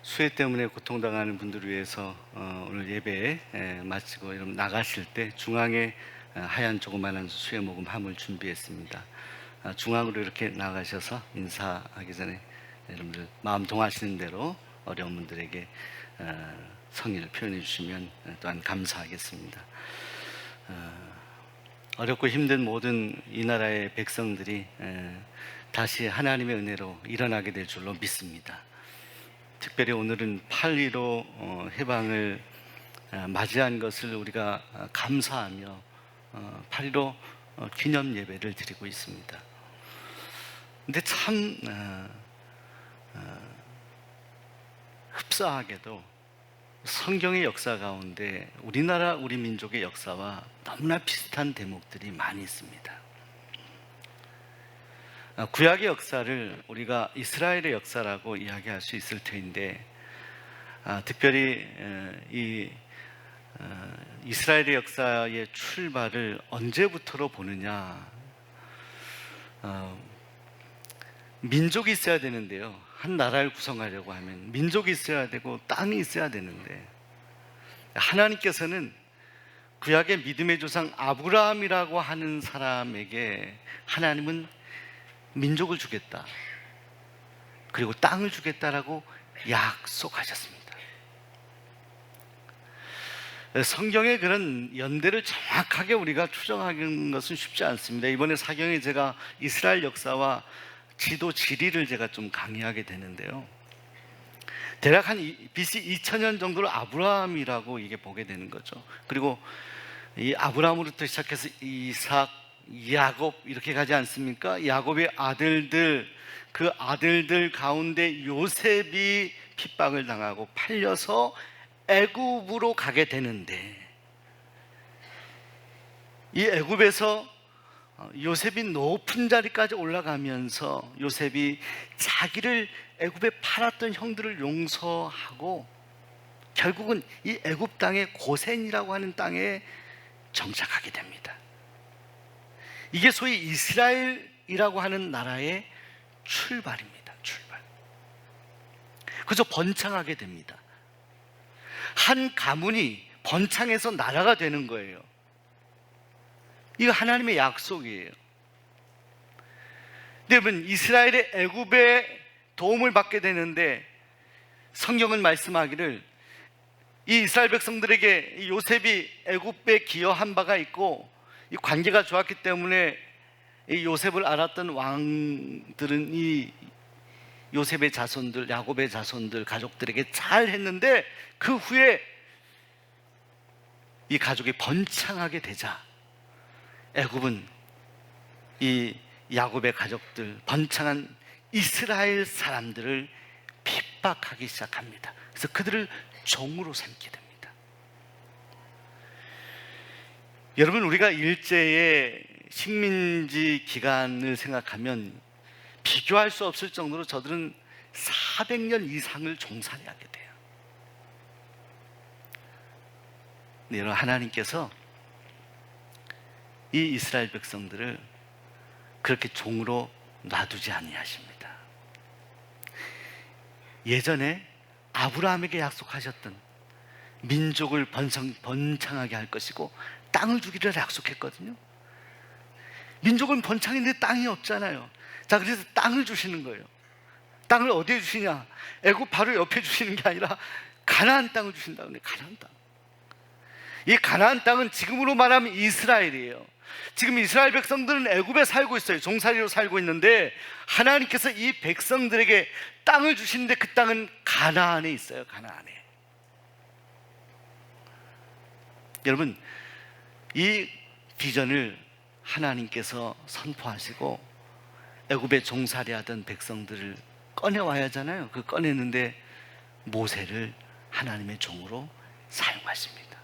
수해 때문에 고통당하는 분들을 위해서 오늘 예배 마치고 여러분 나가실 때 중앙에 하얀 조그마한 수해 모금 함을 준비했습니다. 중앙으로 이렇게 나가셔서 인사하기 전에 여러분들 마음 동하시는 대로 어려운 분들에게 성의를 표현해 주시면 또한 감사하겠습니다. 어렵고 힘든 모든 이 나라의 백성들이 다시 하나님의 은혜로 일어나게 될 줄로 믿습니다. 특별히 오늘은 8.15 해방을 맞이한 것을 우리가 감사하며 8.15 기념 예배를 드리고 있습니다. 근데 참 흡사하게도 성경의 역사 가운데 우리나라 우리 민족의 역사와 너무나 비슷한 대목들이 많이 있습니다. 구약의 역사를 우리가 이스라엘의 역사라고 이야기할 수 있을 터인데 특별히 이 이스라엘의 역사의 출발을 언제부터로 보느냐, 민족이 있어야 되는데요, 한 나라를 구성하려고 하면 민족이 있어야 되고 땅이 있어야 되는데 하나님께서는 구약의 믿음의 조상 아브라함이라고 하는 사람에게 하나님은 민족을 주겠다, 그리고 땅을 주겠다라고 약속하셨습니다. 성경의 그런 연대를 정확하게 우리가 추정하는 것은 쉽지 않습니다. 이번에 사경에 제가 이스라엘 역사와 지도 지리를 제가 좀 강의하게 되는데요, 대략 한 BC 2000년 정도로 아브라함이라고 이게 보게 되는 거죠. 그리고 이 아브라함으로부터 시작해서 이삭, 야곱 이렇게 가지 않습니까? 야곱의 아들들, 그 아들들 가운데 요셉이 핍박을 당하고 팔려서 애굽으로 가게 되는데, 이 애굽에서 요셉이 높은 자리까지 올라가면서 요셉이 자기를 애굽에 팔았던 형들을 용서하고 결국은 이 애굽 땅의 고센이라고 하는 땅에 정착하게 됩니다. 이게 소위 이스라엘이라고 하는 나라의 출발입니다. 출발. 그래서 번창하게 됩니다. 한 가문이 번창해서 나라가 되는 거예요. 이거 하나님의 약속이에요. 여러분, 이스라엘의 애굽의 도움을 받게 되는데 성경은 말씀하기를 이 이스라엘 백성들에게 요셉이 애굽에 기여한 바가 있고 이 관계가 좋았기 때문에 이 요셉을 알았던 왕들은 이 요셉의 자손들, 야곱의 자손들, 가족들에게 잘 했는데 그 후에 이 가족이 번창하게 되자 애굽은 이 야곱의 가족들, 번창한 이스라엘 사람들을 핍박하기 시작합니다. 그래서 그들을 종으로 삼게 됩니다. 여러분, 우리가 일제의 식민지 기간을 생각하면 비교할 수 없을 정도로 저들은 400년 이상을 종살이하게 돼요. 근데 여러분, 하나님께서 이 이스라엘 백성들을 그렇게 종으로 놔두지 아니하십니다. 예전에 아브라함에게 약속하셨던 민족을 번창하게 할 것이고 땅을 주기를 약속했거든요. 민족은 번창인데 땅이 없잖아요. 자, 그래서 땅을 주시는 거예요. 땅을 어디에 주시냐? 애굽 바로 옆에 주시는 게 아니라 가나안 땅을 주신다고 해요. 가나안 땅. 이 가나안 땅은 지금으로 말하면 이스라엘이에요. 지금 이스라엘 백성들은 애굽에 살고 있어요. 종살이로 살고 있는데 하나님께서 이 백성들에게 땅을 주시는데 그 땅은 가나안에 있어요. 가나안에. 여러분, 이 비전을 하나님께서 선포하시고 애굽에 종살이하던 백성들을 꺼내와야 하잖아요. 그 꺼내는데 모세를 하나님의 종으로 사용하십니다.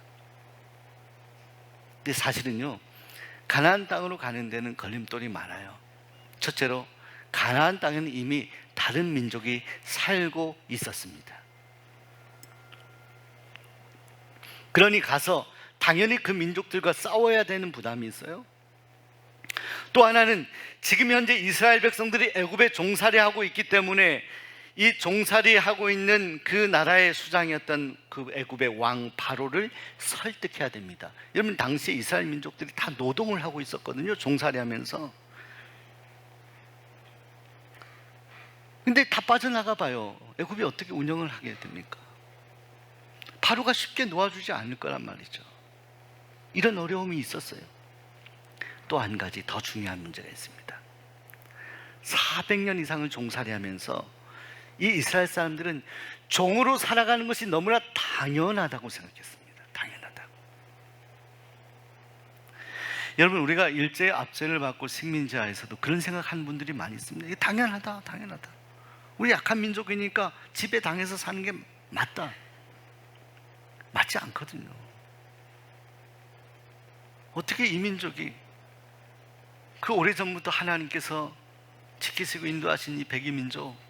근데 사실은요, 가나안 땅으로 가는 데는 걸림돌이 많아요. 첫째로 가나안 땅에는 이미 다른 민족이 살고 있었습니다. 그러니 가서 당연히 그 민족들과 싸워야 되는 부담이 있어요. 또 하나는 지금 현재 이스라엘 백성들이 애굽에 종살이하고 있기 때문에 이 종살이 하고 있는 그 나라의 수장이었던 그 애굽의 왕 바로를 설득해야 됩니다. 여러분, 당시 이스라엘 민족들이 다 노동을 하고 있었거든요, 종살이 하면서. 근데 다 빠져나가 봐요. 애굽이 어떻게 운영을 하게 됩니까? 바로가 쉽게 놓아주지 않을 거란 말이죠. 이런 어려움이 있었어요. 또 한 가지 더 중요한 문제가 있습니다. 400년 이상을 종살이 하면서 이 이스라엘 사람들은 종으로 살아가는 것이 너무나 당연하다고 생각했습니다. 당연하다고. 여러분, 우리가 일제의 압제를 받고 식민지하에서도 그런 생각하는 분들이 많이 있습니다. 이게 당연하다, 당연하다. 우리 약한 민족이니까 지배 당해서 사는 게 맞다. 맞지 않거든요. 어떻게 이 민족이 그 오래전부터 하나님께서 지키시고 인도하신 이 백이민족,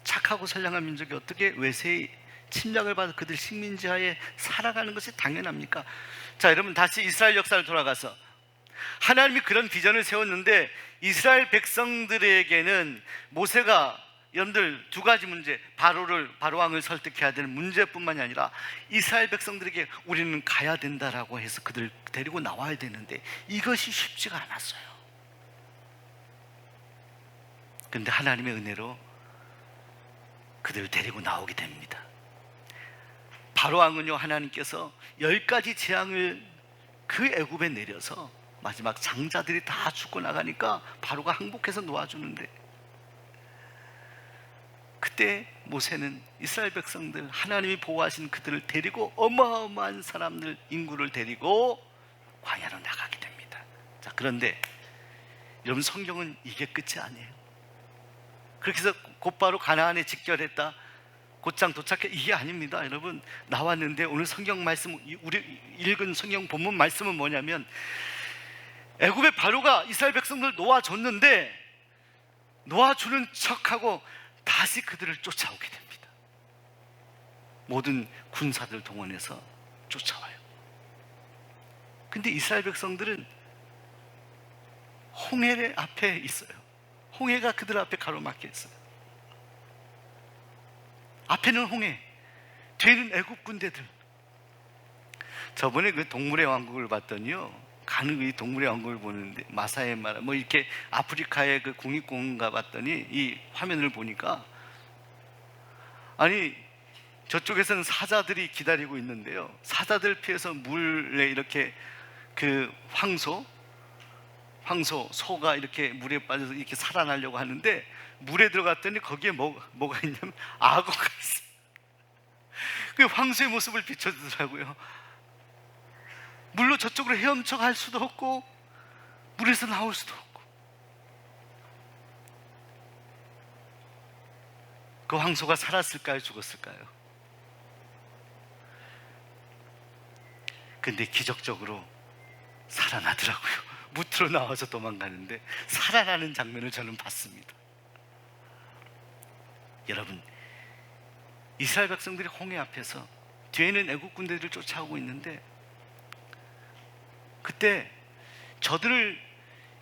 착하고 선량한 민족이 어떻게 외세의 침략을 받아 그들 식민지하에 살아가는 것이 당연합니까? 자, 여러분, 다시 이스라엘 역사를 돌아가서 하나님이 그런 비전을 세웠는데 이스라엘 백성들에게는 모세가 여러분들 두 가지 문제, 바로 왕을 설득해야 되는 문제뿐만이 아니라 이스라엘 백성들에게 우리는 가야 된다라고 해서 그들 데리고 나와야 되는데 이것이 쉽지가 않았어요. 그런데 하나님의 은혜로 그들을 데리고 나오게 됩니다. 바로 왕은요, 하나님께서 10가지 재앙을 그 애굽에 내려서 마지막 장자들이 다 죽고 나가니까 바로가 항복해서 놓아주는데, 그때 모세는 이스라엘 백성들, 하나님이 보호하신 그들을 데리고 어마어마한 사람들, 인구를 데리고 광야로 나가게 됩니다. 자, 그런데 여러분, 성경은 이게 끝이 아니에요. 그렇게 해서 곧바로 가나안에 직결했다, 곧장 도착해, 이게 아닙니다. 여러분, 나왔는데 오늘 성경 말씀, 우리 읽은 성경 본문 말씀은 뭐냐면, 애굽의 바로가 이스라엘 백성들 놓아줬는데 놓아주는 척하고 다시 그들을 쫓아오게 됩니다. 모든 군사들 동원해서 쫓아와요. 근데 이스라엘 백성들은 홍해 앞에 있어요. 홍해가 그들 앞에 가로막혀 있어요. 앞에는 홍해, 뒤에는 애굽 군대들. 저번에 그 동물의 왕국을 봤더니요, 가는 이 동물의 왕국을 보는데 마사의 마라 뭐 이렇게 아프리카의 그 국립공원가 봤더니 이 화면을 보니까, 아니 저쪽에서는 사자들이 기다리고 있는데요, 사자들 피해서 물에 이렇게 그 소가 이렇게 물에 빠져서 이렇게 살아나려고 하는데 물에 들어갔더니 거기에 뭐가 있냐면 악어가 있어요. 그 황소의 모습을 비춰주더라고요. 물로 저쪽으로 헤엄쳐 갈 수도 없고 물에서 나올 수도 없고. 그 황소가 살았을까요, 죽었을까요? 근데 기적적으로 살아나더라고요. 무트로 나와서 도망가는데 살아나는 장면을 저는 봤습니다. 여러분, 이스라엘 백성들이 홍해 앞에서 뒤에는 애국 군대들을 쫓아오고 있는데, 그때 저들을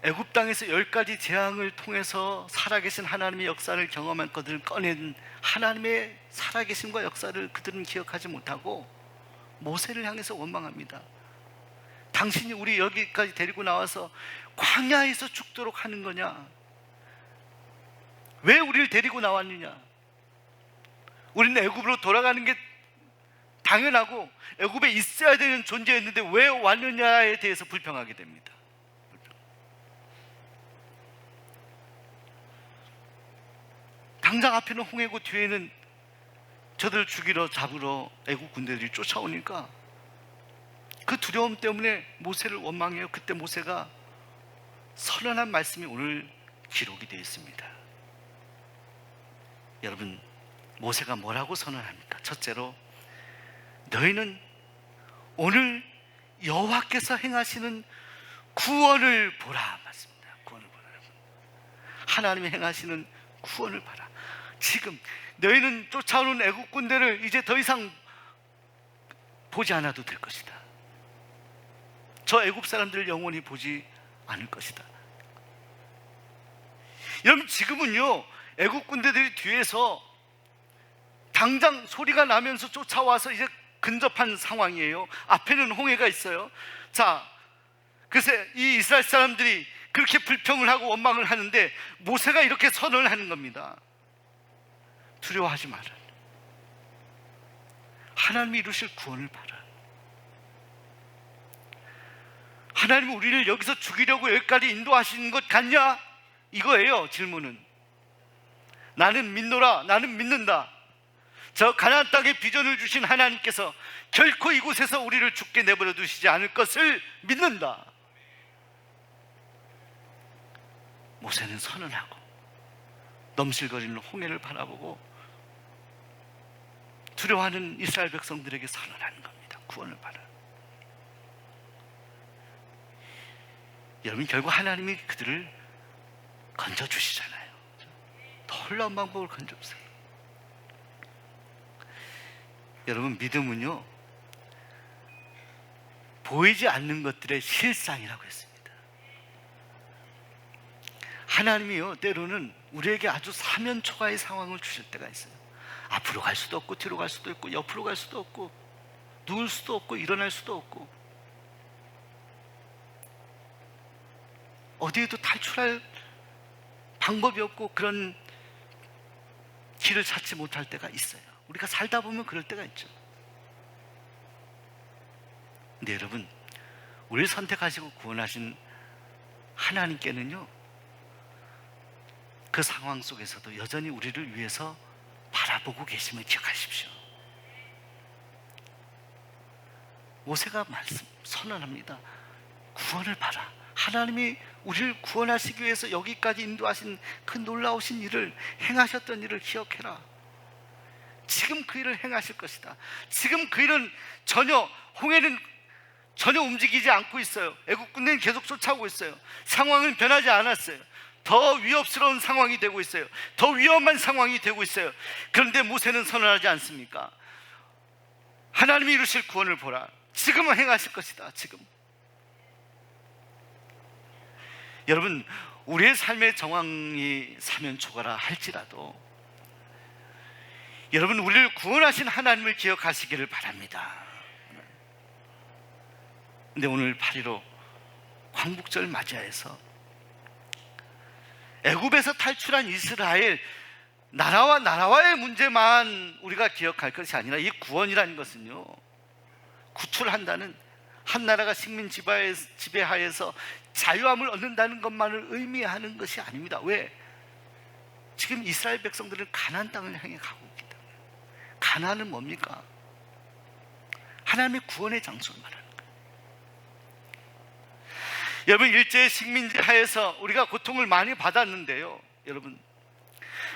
애굽 땅에서 10가지 재앙을 통해서 살아계신 하나님의 역사를 경험한 것들을 꺼낸 하나님의 살아계심과 역사를 그들은 기억하지 못하고 모세를 향해서 원망합니다. 당신이 우리 여기까지 데리고 나와서 광야에서 죽도록 하는 거냐? 왜 우리를 데리고 나왔느냐? 우리는 애굽으로 돌아가는 게 당연하고 애굽에 있어야 되는 존재였는데 왜 왔느냐에 대해서 불평하게 됩니다. 당장 앞에는 홍해고 뒤에는 저들을 죽이러 잡으러 애국 군대들이 쫓아오니까 그 두려움 때문에 모세를 원망해요. 그때 모세가 선언한 말씀이 오늘 기록이 되어 있습니다. 여러분, 모세가 뭐라고 선언합니까? 첫째로, 너희는 오늘 여호와께서 행하시는 구원을 보라 맞습니다. 구원을 보라. 하나님이 행하시는 구원을 봐라. 지금 너희는 쫓아오는 애국 군대를 이제 더 이상 보지 않아도 될 것이다. 저 애국 사람들을 영원히 보지 않을 것이다. 여러분, 지금은요 애국 군대들이 뒤에서 당장 소리가 나면서 쫓아와서 이제 근접한 상황이에요. 앞에는 홍해가 있어요. 자, 글쎄 이 이스라엘 사람들이 그렇게 불평을 하고 원망을 하는데 모세가 이렇게 선언을 하는 겁니다. 두려워하지 마라. 하나님이 이루실 구원을 봐라. 하나님은 우리를 여기서 죽이려고 여기까지 인도하시는 것 같냐? 이거예요 질문은. 나는 믿노라. 나는 믿는다. 저 가나안 땅에 비전을 주신 하나님께서 결코 이곳에서 우리를 죽게 내버려 두시지 않을 것을 믿는다. 모세는 선언하고 넘실거리는 홍해를 바라보고 두려워하는 이스라엘 백성들에게 선언하는 겁니다. 구원을 받아. 여러분, 결국 하나님이 그들을 건져주시잖아요. 놀라운 방법을 건져주세요. 여러분, 믿음은요 보이지 않는 것들의 실상이라고 했습니다. 하나님이요 때로는 우리에게 아주 사면초가의 상황을 주실 때가 있어요. 앞으로 갈 수도 없고 뒤로 갈 수도 있고 옆으로 갈 수도 없고 누울 수도 없고 일어날 수도 없고 어디에도 탈출할 방법이 없고 그런 길을 찾지 못할 때가 있어요. 우리가 살다 보면 그럴 때가 있죠. 근데 여러분, 우리를 선택하시고 구원하신 하나님께는요 그 상황 속에서도 여전히 우리를 위해서 바라보고 계심을 기억하십시오. 모세가 선언합니다. 구원을 봐라. 하나님이 우리를 구원하시기 위해서 여기까지 인도하신 그 놀라우신 일을 행하셨던 일을 기억해라. 지금 그 일을 행하실 것이다. 지금 그 일은 홍해는 전혀 움직이지 않고 있어요. 애국 군대는 계속 쫓아오고 있어요. 상황은 변하지 않았어요. 더 위협스러운 상황이 되고 있어요. 더 위험한 상황이 되고 있어요. 그런데 모세는 선언하지 않습니까? 하나님이 이루실 구원을 보라. 지금은 행하실 것이다. 지금. 여러분, 우리의 삶의 정황이 사면초가라 할지라도 여러분, 우리를 구원하신 하나님을 기억하시기를 바랍니다. 근데 오늘 8.15 광복절 맞이해서 애굽에서 탈출한 이스라엘 나라와의 문제만 우리가 기억할 것이 아니라 이 구원이라는 것은요 구출한다는, 한 나라가 식민 지배하에서 자유함을 얻는다는 것만을 의미하는 것이 아닙니다. 왜? 지금 이스라엘 백성들은 가나안 땅을 향해 가고 있기 때문에. 가나안은 뭡니까? 하나님의 구원의 장소를 말하는 거예요. 여러분, 일제 식민지 하에서 우리가 고통을 많이 받았는데요, 여러분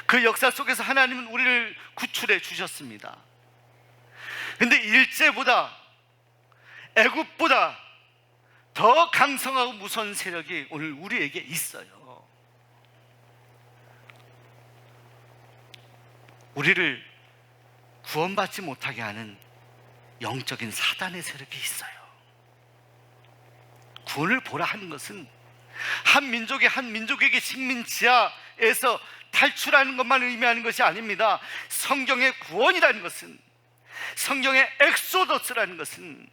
그 역사 속에서 하나님은 우리를 구출해 주셨습니다. 그런데 일제보다 애굽보다 더 강성하고 무서운 세력이 오늘 우리에게 있어요. 우리를 구원받지 못하게 하는 영적인 사단의 세력이 있어요. 구원을 보라 하는 것은 한 민족에게 식민 지하에서 탈출하는 것만 의미하는 것이 아닙니다. 성경의 구원이라는 것은, 성경의 엑소더스라는 것은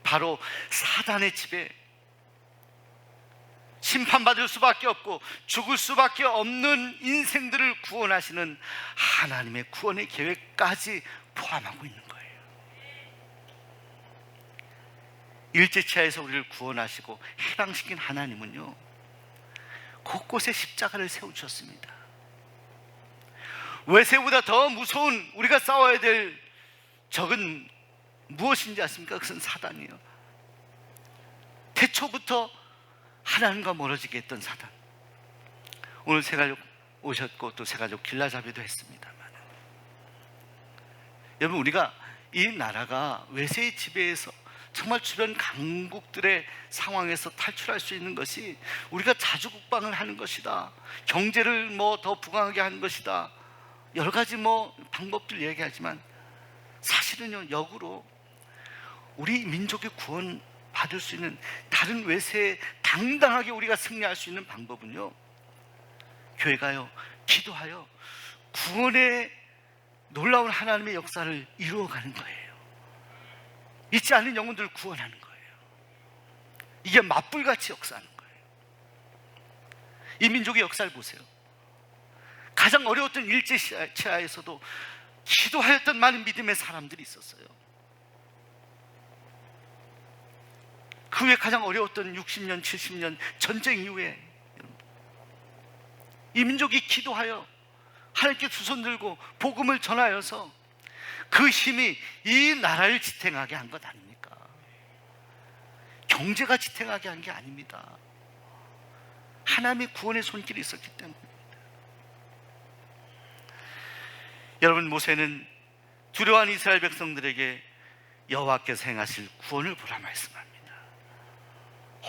바로 사단의 지배, 심판받을 수밖에 없고 죽을 수밖에 없는 인생들을 구원하시는 하나님의 구원의 계획까지 포함하고 있는 거예요. 일제치하에서 우리를 구원하시고 해방시킨 하나님은요 곳곳에 십자가를 세우셨습니다. 외세보다 더 무서운 우리가 싸워야 될 적은 무엇인지 아십니까? 그것은 사단이에요. 태초부터 하나님과 멀어지게 했던 사단. 오늘 새가족 오셨고 또 새가족 길라잡이도 했습니다만, 여러분, 우리가 이 나라가 외세의 지배에서 정말 주변 강국들의 상황에서 탈출할 수 있는 것이 우리가 자주국방을 하는 것이다, 경제를 더 부강하게 하는 것이다, 여러 가지 방법들 얘기하지만 사실은요 역으로 우리 민족의 구원 받을 수 있는, 다른 외세에 당당하게 우리가 승리할 수 있는 방법은요 교회가요 기도하여 구원의 놀라운 하나님의 역사를 이루어가는 거예요. 잊지 않은 영혼들을 구원하는 거예요. 이게 맞불같이 역사하는 거예요. 이 민족의 역사를 보세요. 가장 어려웠던 일제시하에서도 기도하였던 많은 믿음의 사람들이 있었어요. 그 후에 가장 어려웠던 60년, 70년 전쟁 이후에 이 민족이 기도하여 하나님께 두 손 들고 복음을 전하여서 그 힘이 이 나라를 지탱하게 한 것 아닙니까? 경제가 지탱하게 한 게 아닙니다. 하나님의 구원의 손길이 있었기 때문입니다. 여러분, 모세는 두려워한 이스라엘 백성들에게 여호와께서 행하실 구원을 보라 말씀합니다.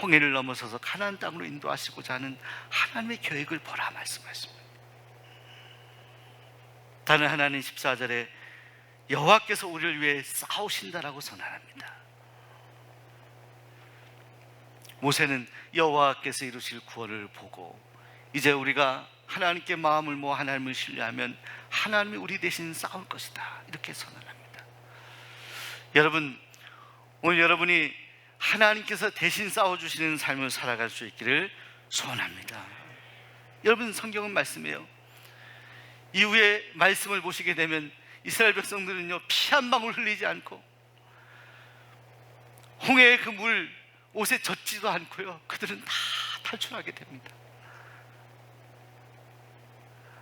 홍해를 넘어서서 가나안 땅으로 인도하시고자 하는 하나님의 계획을 보라 말씀하십니다. 다른 하나님 14절에 여호와께서 우리를 위해 싸우신다라고 선언합니다. 모세는 여호와께서 이루실 구원을 보고 이제 우리가 하나님께 마음을 모아 하나님을 신뢰하면 하나님이 우리 대신 싸울 것이다, 이렇게 선언합니다. 여러분, 오늘 여러분이 하나님께서 대신 싸워주시는 삶을 살아갈 수 있기를 소원합니다. 여러분, 성경은 말씀이에요. 이후에 말씀을 보시게 되면 이스라엘 백성들은요, 피 한 방울 흘리지 않고 홍해의 그 물 옷에 젖지도 않고요, 그들은 다 탈출하게 됩니다.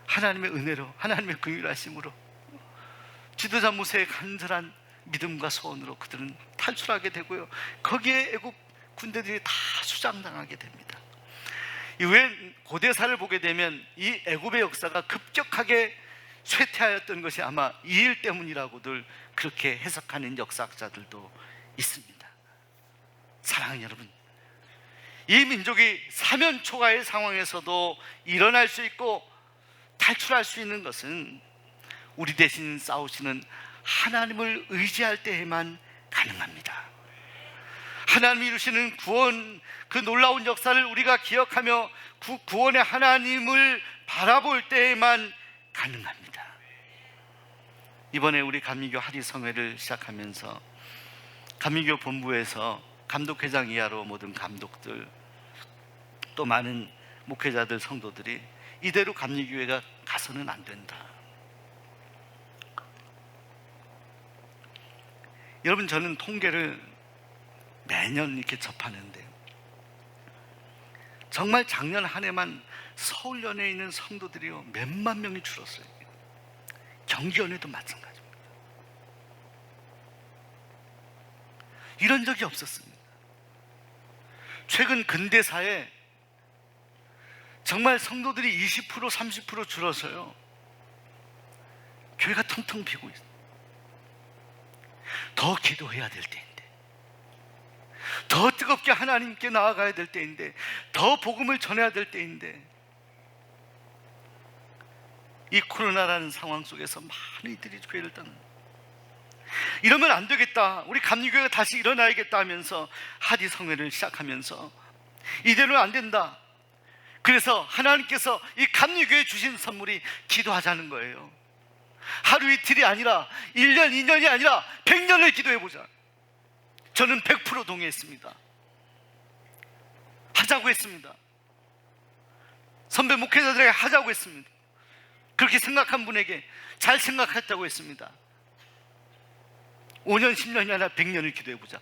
하나님의 은혜로, 하나님의 긍휼하심으로, 지도자 모세의 간절한 믿음과 소원으로 그들은 탈출하게 되고요, 거기에 애국 군대들이 다 수장당하게 됩니다. 이후에 고대사를 보게 되면 이 애굽의 역사가 급격하게 쇠퇴하였던 것이 아마 이 일 때문이라고들 그렇게 해석하는 역사학자들도 있습니다. 사랑하는 여러분, 이 민족이 사면 초가의 상황에서도 일어날 수 있고 탈출할 수 있는 것은 우리 대신 싸우시는 하나님을 의지할 때에만 가능합니다. 하나님이 이루시는 구원, 그 놀라운 역사를 우리가 기억하며 그 구원의 하나님을 바라볼 때에만 가능합니다. 이번에 우리 감리교 하리성회를 시작하면서 감리교 본부에서 감독회장 이하로 모든 감독들, 또 많은 목회자들, 성도들이 이대로 감리교회가 가서는 안 된다. 여러분, 저는 통계를 매년 이렇게 접하는데 정말 작년 한 해만 서울연회에 있는 성도들이요, 몇만 명이 줄었어요. 경기연회도 마찬가지입니다. 이런 적이 없었습니다. 최근 근대사에 정말 성도들이 20% 30% 줄어서요, 교회가 텅텅 비고 있어요. 더 기도해야 될 때인데, 더 뜨겁게 하나님께 나아가야 될 때인데, 더 복음을 전해야 될 때인데, 이 코로나라는 상황 속에서 많은 이들이 교회를 떠나는, 이러면 안 되겠다, 우리 감리교회가 다시 일어나야겠다 하면서 하디성회를 시작하면서 이대로는 안 된다. 그래서 하나님께서 이 감리교회에 주신 선물이 기도하자는 거예요. 하루 이틀이 아니라 1년 2년이 아니라 100년을 기도해보자. 저는 100% 동의했습니다. 하자고 했습니다. 선배 목회자들에게 하자고 했습니다. 그렇게 생각한 분에게 잘 생각했다고 했습니다. 5년 10년이 아니라 100년을 기도해보자.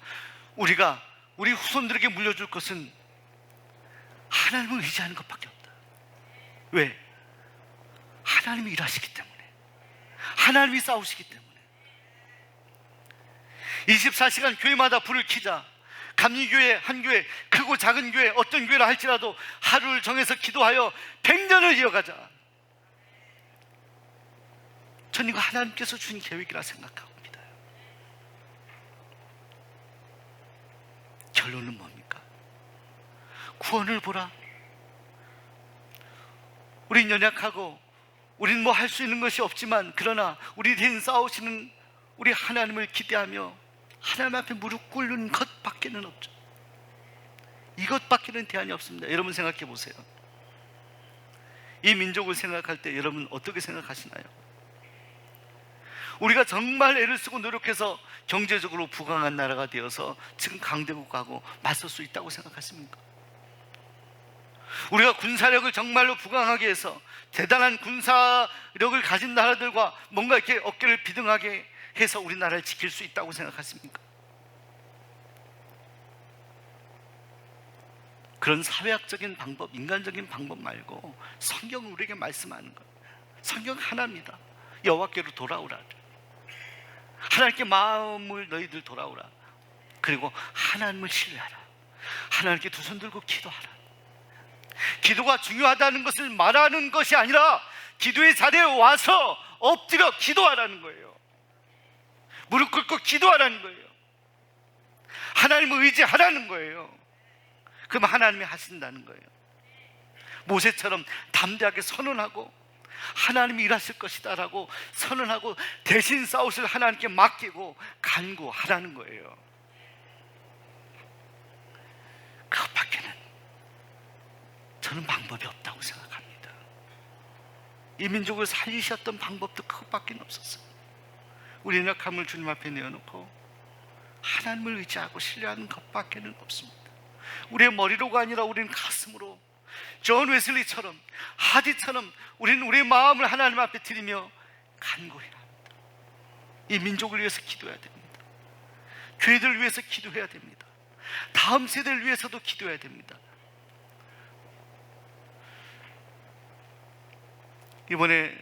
우리가 우리 후손들에게 물려줄 것은 하나님을 의지하는 것밖에 없다. 왜? 하나님이 일하시기 때문에, 하나님이 싸우시기 때문에. 24시간 교회마다 불을 켜자. 감리교회, 한 교회, 크고 작은 교회, 어떤 교회라 할지라도 하루를 정해서 기도하여 100년을 이어가자. 전 이거 하나님께서 주신 계획이라 생각하고 믿어요. 결론은 뭡니까? 구원을 보라. 우린 연약하고 우린 뭐 할 수 있는 것이 없지만, 그러나 우리 대신 싸우시는 우리 하나님을 기대하며 하나님 앞에 무릎 꿇는 것밖에는 없죠. 이것밖에는 대안이 없습니다. 여러분 생각해 보세요. 이 민족을 생각할 때 여러분 어떻게 생각하시나요? 우리가 정말 애를 쓰고 노력해서 경제적으로 부강한 나라가 되어서 지금 강대국하고 맞설 수 있다고 생각하십니까? 우리가 군사력을 정말로 부강하게 해서 대단한 군사력을 가진 나라들과 뭔가 이렇게 어깨를 비등하게 해서 우리나라를 지킬 수 있다고 생각하십니까? 그런 사회학적인 방법, 인간적인 방법 말고 성경은 우리에게 말씀하는 거예요. 성경 하나입니다. 여호와께로 돌아오라. 하나님께 마음을 너희들 돌아오라. 그리고 하나님을 신뢰하라. 하나님께 두 손 들고 기도하라. 기도가 중요하다는 것을 말하는 것이 아니라 기도의 자리에 와서 엎드려 기도하라는 거예요. 무릎 꿇고 기도하라는 거예요. 하나님을 의지하라는 거예요. 그럼 하나님이 하신다는 거예요. 모세처럼 담대하게 선언하고 하나님이 일하실 것이다 라고 선언하고 대신 싸우실 하나님께 맡기고 간구하라는 거예요. 그것밖에는 저는 방법이 없다고 생각합니다. 이 민족을 살리셨던 방법도 그것밖에 없었어요. 우리 연약함을 주님 앞에 내어놓고 하나님을 의지하고 신뢰하는 것밖에는 없습니다. 우리의 머리로가 아니라 우리는 가슴으로 존 웨슬리처럼 하디처럼 우리는 우리의 마음을 하나님 앞에 드리며 간구해야 합니다. 이 민족을 위해서 기도해야 됩니다. 교회들을 위해서 기도해야 됩니다. 다음 세대를 위해서도 기도해야 됩니다. 이번에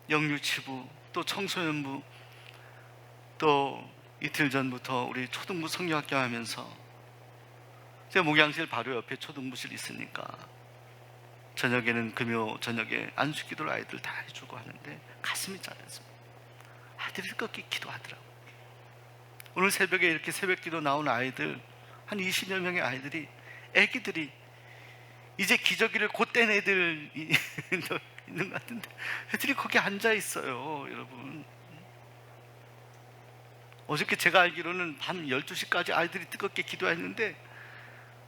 영유치부 또 청소년부 또 이틀 전부터 우리 초등부 성경학교 하면서 제 목양실 바로 옆에 초등부실 있으니까 저녁에는 금요 저녁에 안수기도를 아이들 다 해주고 하는데 가슴이 짠했습니다. 아이들이 그렇게 기도하더라고요. 오늘 새벽에 이렇게 새벽기도 나온 아이들 한 20여 명의 아이들이 애기들이 이제 기저귀를 곧 뗀 애들 있는 것 같은데 애들이 거기 앉아 있어요. 여러분, 어저께 제가 알기로는 밤 12시까지 아이들이 뜨겁게 기도했는데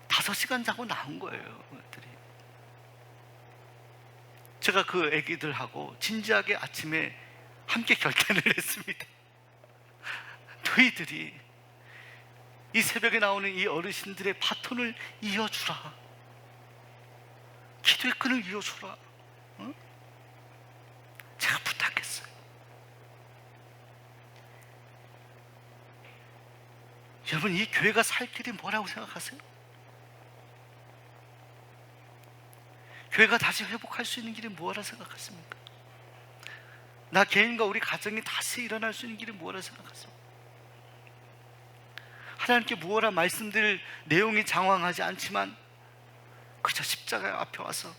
5시간 자고 나온 거예요. 애들이. 제가 그 애기들하고 진지하게 아침에 함께 결단을 했습니다. 너희들이 이 새벽에 나오는 이 어르신들의 바톤을 이어주라. 기도의 끈을 이어주라. 응? 제가 부탁했어요. 여러분, 이 교회가 살 길이 뭐라고 생각하세요? 교회가 다시 회복할 수 있는 길이 뭐라 생각하십니까? 나 개인과 우리 가정이 다시 일어날 수 있는 길이 뭐라 생각하십니까? 하나님께 무엇라 말씀드릴 내용이 장황하지 않지만 그저 십자가 앞에 와서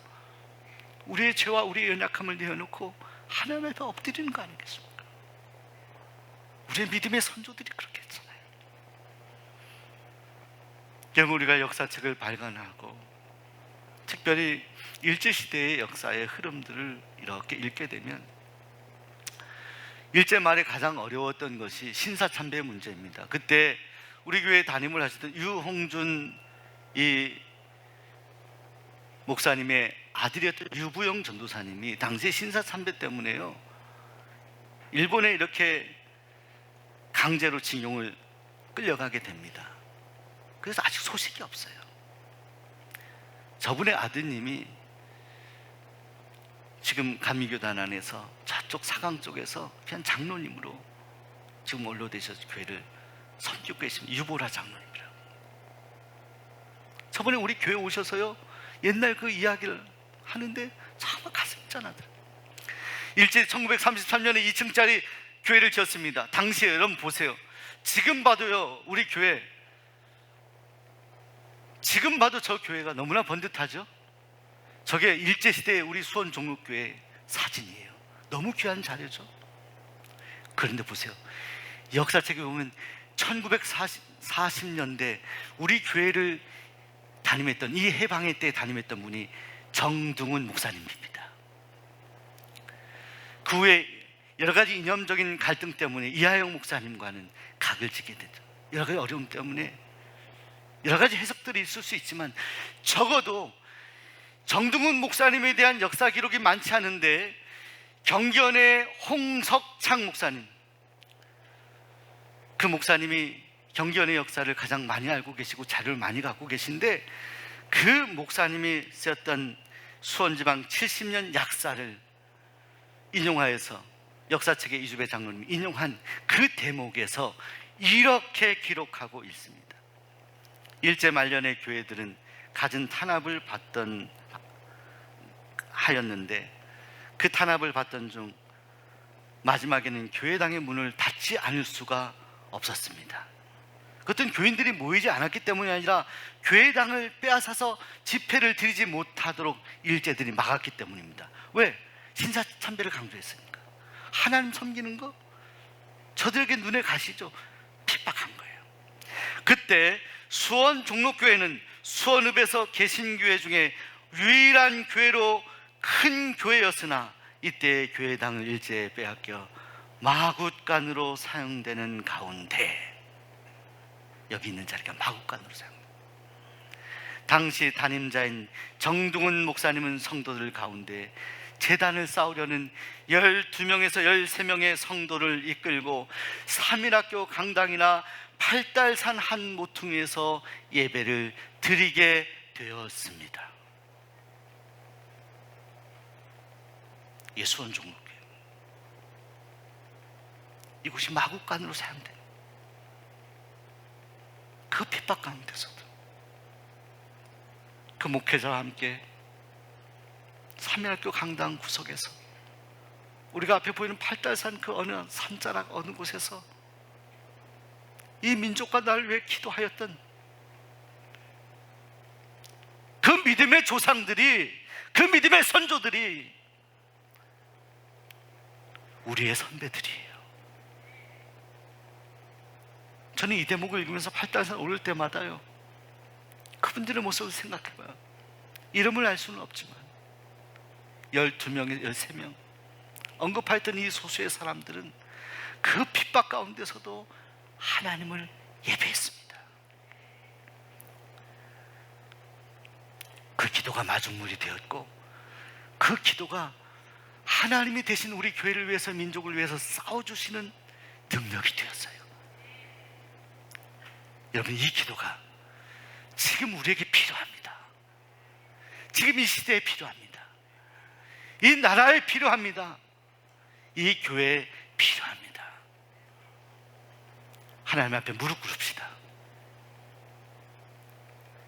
우리의 죄와 우리의 연약함을 내어놓고 하나님 앞에 엎드리는 거 아니겠습니까? 우리의 믿음의 선조들이 그렇게 했잖아요. 여러분, 우리가 역사책을 발간하고 특별히 일제시대의 역사의 흐름들을 이렇게 읽게 되면 일제 말에 가장 어려웠던 것이 신사참배 문제입니다. 그때 우리 교회 담임을 하시던 유홍준 이 목사님의 아들이었던 유부영 전도사님이 당시 신사참배 때문에요, 일본에 이렇게 강제로 징용을 끌려가게 됩니다. 그래서 아직 소식이 없어요. 저분의 아드님이 지금 감리교단 안에서 저쪽 사강 쪽에서 그냥 장로님으로 지금 원로되셔서 교회를 섬기고 계십니다. 유보라 장로님이라고. 저번에 우리 교회 오셔서요, 옛날 그 이야기를 하는데 정말 가슴이 짠하더라고요. 일제 1933년에 2층짜리 교회를 지었습니다. 당시에 여러분 보세요. 지금 봐도요, 우리 교회 지금 봐도 저 교회가 너무나 번듯하죠. 저게 일제시대의 우리 수원 종로교회 사진이에요. 너무 귀한 자료죠. 그런데 보세요, 역사책에 보면 1940년대 우리 교회를 담임했던, 이 해방의 때 담임했던 분이 정둥은 목사님입니다. 그 후에 여러 가지 이념적인 갈등 때문에 이하영 목사님과는 각을 지게 되죠. 여러 가지 어려움 때문에 여러 가지 해석들이 있을 수 있지만 적어도 정둥은 목사님에 대한 역사 기록이 많지 않은데 경기원의 홍석창 목사님, 그 목사님이 경기원의 역사를 가장 많이 알고 계시고 자료를 많이 갖고 계신데, 그 목사님이 쓰였던 수원지방 70년 약사를 인용하여서 역사책의 이주배 장로님이 인용한 그 대목에서 이렇게 기록하고 있습니다. 일제 말년의 교회들은 갖은 탄압을 받던 하였는데, 그 탄압을 받던 중 마지막에는 교회당의 문을 닫지 않을 수가 없었습니다. 그것은 교인들이 모이지 않았기 때문이 아니라 교회당을 빼앗아서 집회를 드리지 못하도록 일제들이 막았기 때문입니다. 왜? 신사참배를 강조했으니까. 하나님 섬기는 거 저들에게 눈에 가시죠. 핍박한 거예요. 그때 수원 종로교회는 수원읍에서 개신교회 중에 유일한 교회로 큰 교회였으나, 이때 교회당을 일제에 빼앗겨 마굿간으로 사용되는 가운데, 여기 있는 자리가 마굿간으로 사용됩니다. 당시 담임자인 정둥은 목사님은 성도들 가운데 제단을 쌓으려는 12명에서 13명의 성도를 이끌고 3일학교 강당이나 팔달산 한 모퉁이에서 예배를 드리게 되었습니다. 수원 종로교회, 이곳이 마굿간으로 사용된 그 핍박 가운데서도 그 목회자와 함께 3일학교 강당 구석에서, 우리가 앞에 보이는 팔달산 그 어느 산자락 어느 곳에서 이 민족과 나를 위해 기도하였던 그 믿음의 조상들이, 그 믿음의 선조들이 우리의 선배들이에요. 저는 이 대목을 읽으면서 팔달산 오를 때마다요, 그분들의 모습을 생각해봐요. 이름을 알 수는 없지만 12명, 13명 언급했던 이 소수의 사람들은 그 핍박 가운데서도 하나님을 예배했습니다. 그 기도가 마중물이 되었고, 그 기도가 하나님이 대신 우리 교회를 위해서, 민족을 위해서 싸워주시는 능력이 되었어요. 여러분, 이 기도가 지금 우리에게 필요합니다. 지금 이 시대에 필요합니다. 이 나라에 필요합니다. 이 교회에 필요합니다. 하나님 앞에 무릎 꿇읍시다.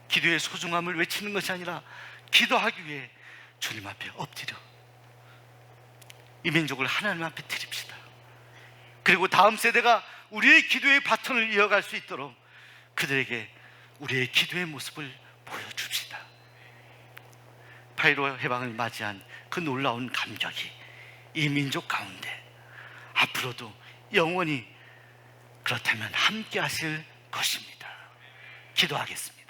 기도의 소중함을 외치는 것이 아니라 기도하기 위해 주님 앞에 엎드려 이 민족을 하나님 앞에 드립시다. 그리고 다음 세대가 우리의 기도의 바톤을 이어갈 수 있도록 그들에게 우리의 기도의 모습을 보여줍시다. 8.15 해방을 맞이한 그 놀라운 감격이 이 민족 가운데 앞으로도 영원히 그렇다면 함께 하실 것입니다. 기도하겠습니다.